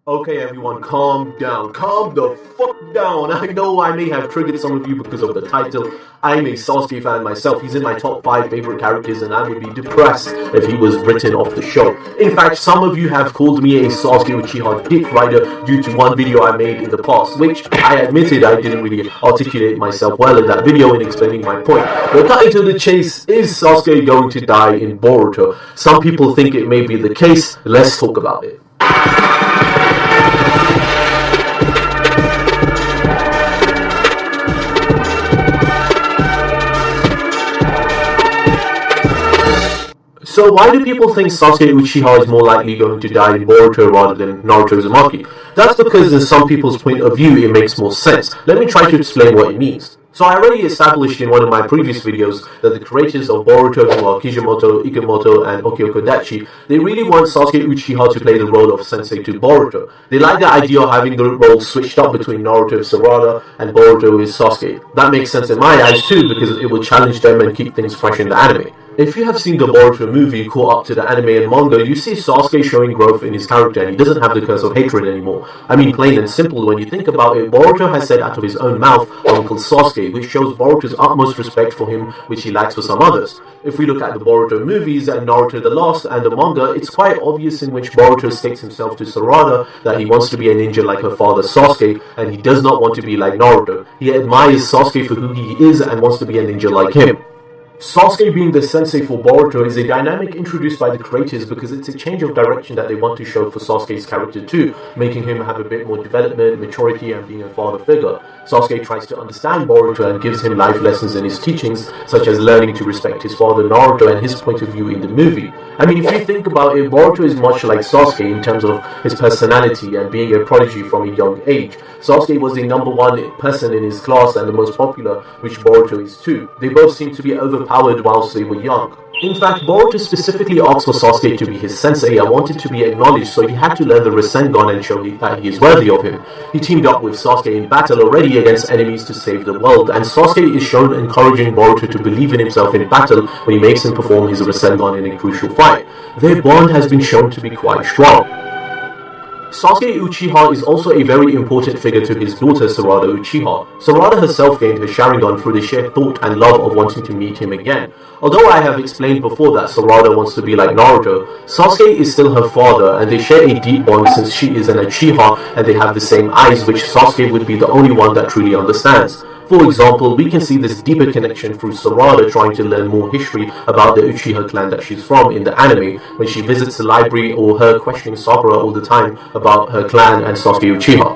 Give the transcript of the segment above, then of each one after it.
Okay, everyone, calm down. Calm the fuck down. I know I may have triggered some of you because of the title. I'm a Sasuke fan myself. He's in my top 5 favorite characters, and I would be depressed if he was written off the show. In fact, some of you have called me a Sasuke Uchiha dick rider due to one video I made in the past, which I admitted I didn't really articulate myself well in that video in explaining my point. But cutting to the chase, is Sasuke going to die in Boruto? Some people think it may be the case. Let's talk about it. So why do people think Sasuke Uchiha is more likely going to die in Boruto rather than Naruto Uzumaki? That's because in some people's point of view it makes more sense. Let me try to explain what it means. So I already established in one of my previous videos that the creators of Boruto, who are Kishimoto, Ikemoto, and Okyokodachi, they really want Sasuke Uchiha to play the role of sensei to Boruto. They like the idea of having the role switched up between Naruto is Sarada and Boruto is Sasuke. That makes sense in my eyes too, because it will challenge them and keep things fresh in the anime. If you have seen the Boruto movie caught up to the anime and manga, you see Sasuke showing growth in his character and he doesn't have the curse of hatred anymore. I mean, plain and simple, when you think about it, Boruto has said out of his own mouth, Uncle Sasuke, which shows Boruto's utmost respect for him, which he lacks for some others. If we look at the Boruto movies and Naruto the Last and the manga, it's quite obvious in which Boruto states himself to Sarada that he wants to be a ninja like her father Sasuke, and he does not want to be like Naruto. He admires Sasuke for who he is and wants to be a ninja like him. Sasuke being the sensei for Boruto is a dynamic introduced by the creators because it's a change of direction that they want to show for Sasuke's character too, making him have a bit more development, maturity, and being a father figure. Sasuke tries to understand Boruto and gives him life lessons in his teachings, such as learning to respect his father Naruto and his point of view in the movie. I mean, if you think about it, Boruto is much like Sasuke in terms of his personality and being a prodigy from a young age. Sasuke was the #1 person in his class and the most popular, which Boruto is too. They both seem to be overpowered whilst they were young. In fact, Boruto specifically asked for Sasuke to be his sensei and wanted to be acknowledged, so he had to learn the Rasengan and show that he is worthy of him. He teamed up with Sasuke in battle already against enemies to save the world, and Sasuke is shown encouraging Boruto to believe in himself in battle when he makes him perform his Rasengan in a crucial fight. Their bond has been shown to be quite strong. Sasuke Uchiha is also a very important figure to his daughter Sarada Uchiha. Sarada herself gained her Sharingan through the sheer thought and love of wanting to meet him again. Although I have explained before that Sarada wants to be like Naruto, Sasuke is still her father and they share a deep bond since she is an Uchiha and they have the same eyes, which Sasuke would be the only one that truly understands. For example, we can see this deeper connection through Sarada trying to learn more history about the Uchiha clan that she's from in the anime when she visits the library, or her questioning Sakura all the time about her clan and Sasuke Uchiha.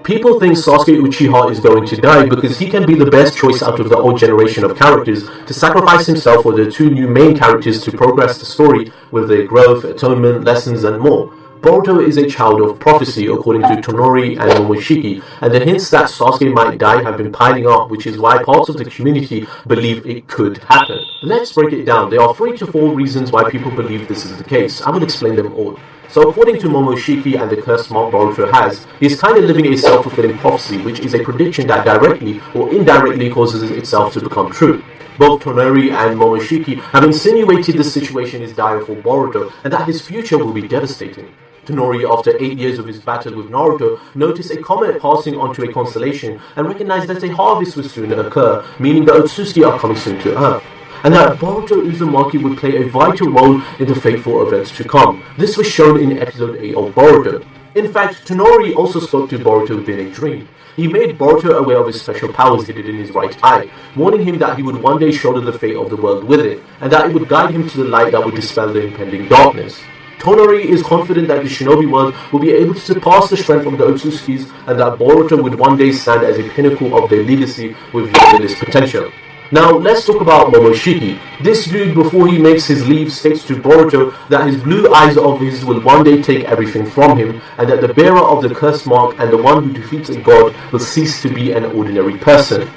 People think Sasuke Uchiha is going to die because he can be the best choice out of the old generation of characters to sacrifice himself for the 2 new main characters to progress the story with their growth, atonement, lessons and more. Boruto is a child of prophecy according to Tonori and Momoshiki, and the hints that Sasuke might die have been piling up, which is why parts of the community believe it could happen. Let's break it down. There are 3 to 4 reasons why people believe this is the case. I will explain them all. So according to Momoshiki and the curse mark Boruto has, he is kind of living a self-fulfilling prophecy, which is a prediction that directly or indirectly causes itself to become true. Both Tonori and Momoshiki have insinuated the situation is dire for Boruto and that his future will be devastating. Tonori, after 8 years of his battle with Naruto, noticed a comet passing onto a constellation and recognized that a harvest will soon occur, meaning the Otsutsuki are coming soon to Earth, and that Boruto Uzumaki would play a vital role in the fateful events to come. This was shown in episode 8 of Boruto. In fact, Tonori also spoke to Boruto within a dream. He made Boruto aware of his special powers hidden in his right eye, warning him that he would one day shoulder the fate of the world with it, and that it would guide him to the light that would dispel the impending darkness. Tonori is confident that the shinobi world will be able to surpass the strength of the Otsutsukis and that Boruto would one day stand as a pinnacle of their legacy with limitless potential. Now let's talk about Momoshiki. This dude, before he makes his leave, states to Boruto that his blue eyes of his will one day take everything from him and that the bearer of the curse mark and the one who defeats a god will cease to be an ordinary person.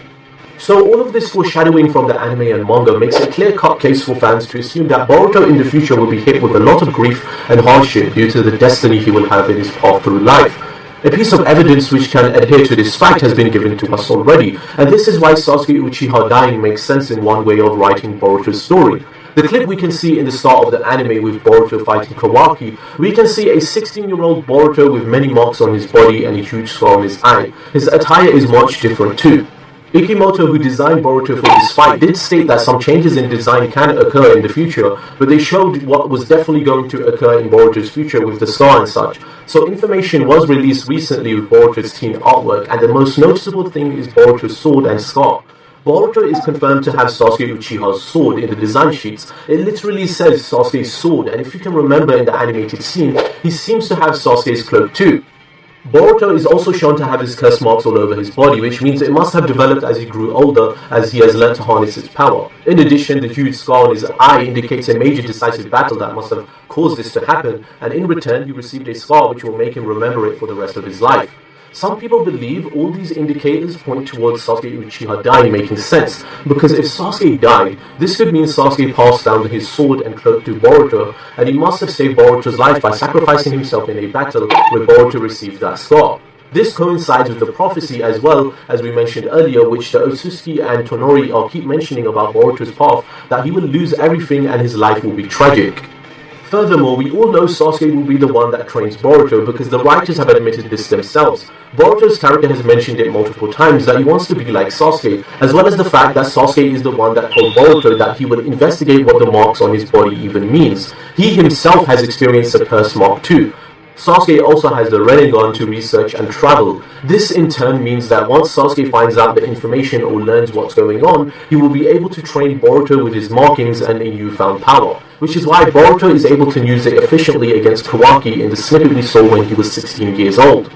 So all of this foreshadowing from the anime and manga makes a clear-cut case for fans to assume that Boruto in the future will be hit with a lot of grief and hardship due to the destiny he will have in his path through life. A piece of evidence which can adhere to this fact has been given to us already, and this is why Sasuke Uchiha dying makes sense in one way of writing Boruto's story. The clip we can see in the start of the anime with Boruto fighting Kawaki, we can see a 16-year-old Boruto with many marks on his body and a huge scar on his eye. His attire is much different too. Ikimoto, who designed Boruto for this fight, did state that some changes in design can occur in the future, but they showed what was definitely going to occur in Boruto's future with the scar and such. So information was released recently with Boruto's teen artwork, and the most noticeable thing is Boruto's sword and scar. Boruto is confirmed to have Sasuke Uchiha's sword in the design sheets. It literally says Sasuke's sword, and if you can remember in the animated scene, he seems to have Sasuke's cloak too. Boruto is also shown to have his curse marks all over his body, which means it must have developed as he grew older, as he has learned to harness its power. In addition, the huge scar on his eye indicates a major decisive battle that must have caused this to happen, and in return he received a scar which will make him remember it for the rest of his life. Some people believe all these indicators point towards Sasuke Uchiha dying, making sense, because if Sasuke died, this could mean Sasuke passed down his sword and cloak to Boruto, and he must have saved Boruto's life by sacrificing himself in a battle where Boruto received that scar. This coincides with the prophecy as well, as we mentioned earlier, which the Otsutsuki and Tonori all keep mentioning about Boruto's path, that he will lose everything and his life will be tragic. Furthermore, we all know Sasuke will be the one that trains Boruto because the writers have admitted this themselves. Boruto's character has mentioned it multiple times that he wants to be like Sasuke, as well as the fact that Sasuke is the one that told Boruto that he will investigate what the marks on his body even means. He himself has experienced a curse mark too. Sasuke also has the Rinnegan to research and travel. This in turn means that once Sasuke finds out the information or learns what's going on, he will be able to train Boruto with his markings and a newfound power, which is why Boruto is able to use it efficiently against Kawaki in the snippet we saw when he was 16 years old.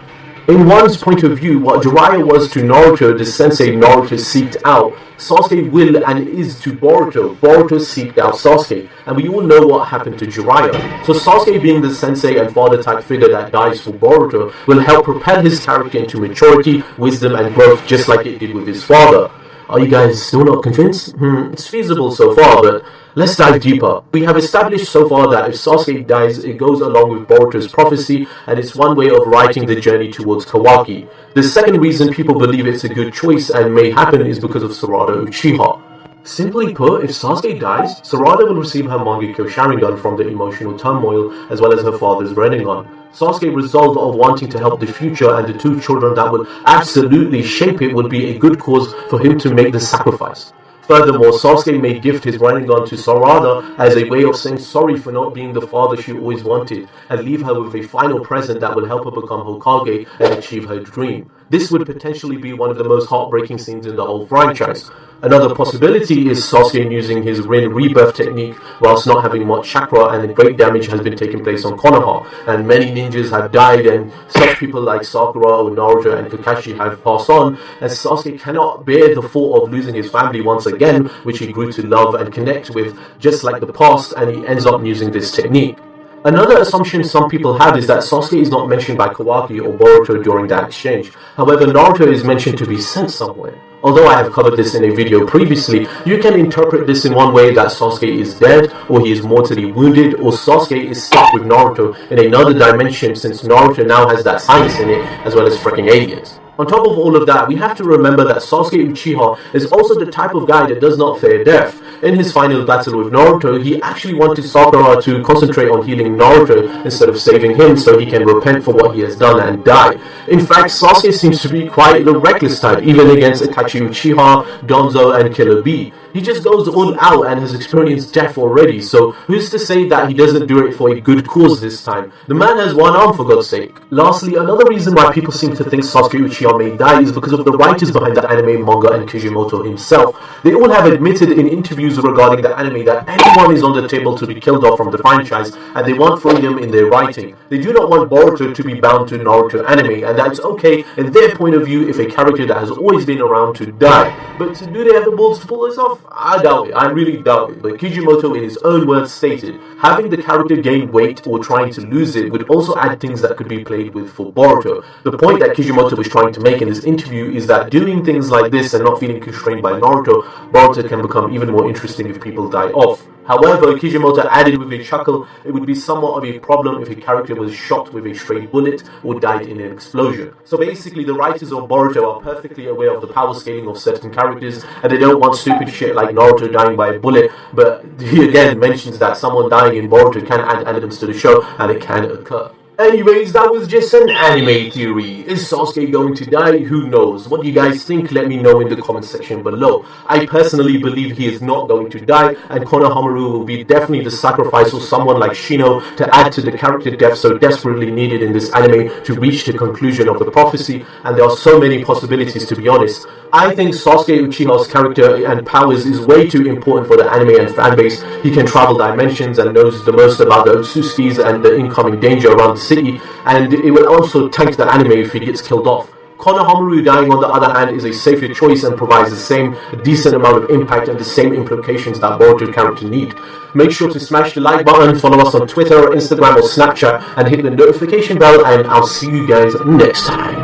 In one's point of view, what Jiraiya was to Naruto, the sensei Naruto seeked out, Sasuke will and is to Boruto. Boruto seeked out Sasuke, and we all know what happened to Jiraiya. So Sasuke, being the sensei and father type figure that dies for Boruto, will help propel his character into maturity, wisdom and growth just like it did with his father. Are you guys still not convinced? It's feasible so far, but let's dive deeper. We have established so far that if Sasuke dies, it goes along with Boruto's prophecy, and it's one way of writing the journey towards Kawaki. The second reason people believe it's a good choice and may happen is because of Sarada Uchiha. Simply put, if Sasuke dies, Sarada will receive her Mangekyo Sharingan from the emotional turmoil as well as her father's Rinnegan. Sasuke's resolve of wanting to help the future and the two children that will absolutely shape it would be a good cause for him to make the sacrifice. Furthermore, Sasuke may gift his Rinnegan to Sarada as a way of saying sorry for not being the father she always wanted, and leave her with a final present that will help her become Hokage and achieve her dream. This would potentially be one of the most heartbreaking scenes in the whole franchise. Another possibility is Sasuke using his Rin rebirth technique whilst not having much chakra, and great damage has been taking place on Konoha, and many ninjas have died, and such people like Sakura or Naruto and Kakashi have passed on, and Sasuke cannot bear the thought of losing his family once again, which he grew to love and connect with just like the past, and he ends up using this technique. Another assumption some people have is that Sasuke is not mentioned by Kawaki or Boruto during that exchange. However, Naruto is mentioned to be sent somewhere. Although I have covered this in a video previously, you can interpret this in one way that Sasuke is dead, or he is mortally wounded, or Sasuke is stuck with Naruto in another dimension since Naruto now has that science in it, as well as freaking aliens. On top of all of that, we have to remember that Sasuke Uchiha is also the type of guy that does not fear death. In his final battle with Naruto, he actually wanted Sakura to concentrate on healing Naruto instead of saving him so he can repent for what he has done and die. In fact, Sasuke seems to be quite the reckless type, even against Itachi Uchiha, Gonzo and Killer Bee. He just goes all out and has experienced death already, so who's to say that he doesn't do it for a good cause this time? The man has one arm, for God's sake. Lastly, another reason why people seem to think Sasuke Uchiha may die is because of the writers behind the anime, manga and Kishimoto himself. They all have admitted in interviews regarding the anime that anyone is on the table to be killed off from the franchise, and they want freedom in their writing. They do not want Boruto to be bound to Naruto anime, and that's okay in their point of view if a character that has always been around to die. But do they have the balls to pull this off? I doubt it. I really doubt it. But Kishimoto, in his own words, stated, having the character gain weight or trying to lose it would also add things that could be played with for Boruto. The point that Kishimoto was trying to make in this interview is that doing things like this and not feeling constrained by Naruto, Boruto can become even more interesting if people die off. However, Kishimoto added with a chuckle, it would be somewhat of a problem if a character was shot with a stray bullet or died in an explosion. So basically, the writers of Boruto are perfectly aware of the power scaling of certain characters, and they don't want stupid shit like Naruto dying by a bullet, but he again mentions that someone dying in Boruto can add elements to the show, and it can occur. Anyways, that was just an anime theory. Is Sasuke going to die? Who knows? What do you guys think? Let me know in the comment section below. I personally believe he is not going to die, and Konohamaru will be definitely the sacrifice of someone like Shino to add to the character depth so desperately needed in this anime to reach the conclusion of the prophecy, and there are so many possibilities, to be honest. I think Sasuke Uchiha's character and powers is way too important for the anime and fanbase. He can travel dimensions and knows the most about the Otsutskis and the incoming danger around the city, and it will also tank the anime if he gets killed off. Konohamaru dying, on the other hand, is a safer choice and provides the same decent amount of impact and the same implications that Boruto character need. Make sure to smash the like button, follow us on Twitter, Instagram or Snapchat, and hit the notification bell, and I'll see you guys next time.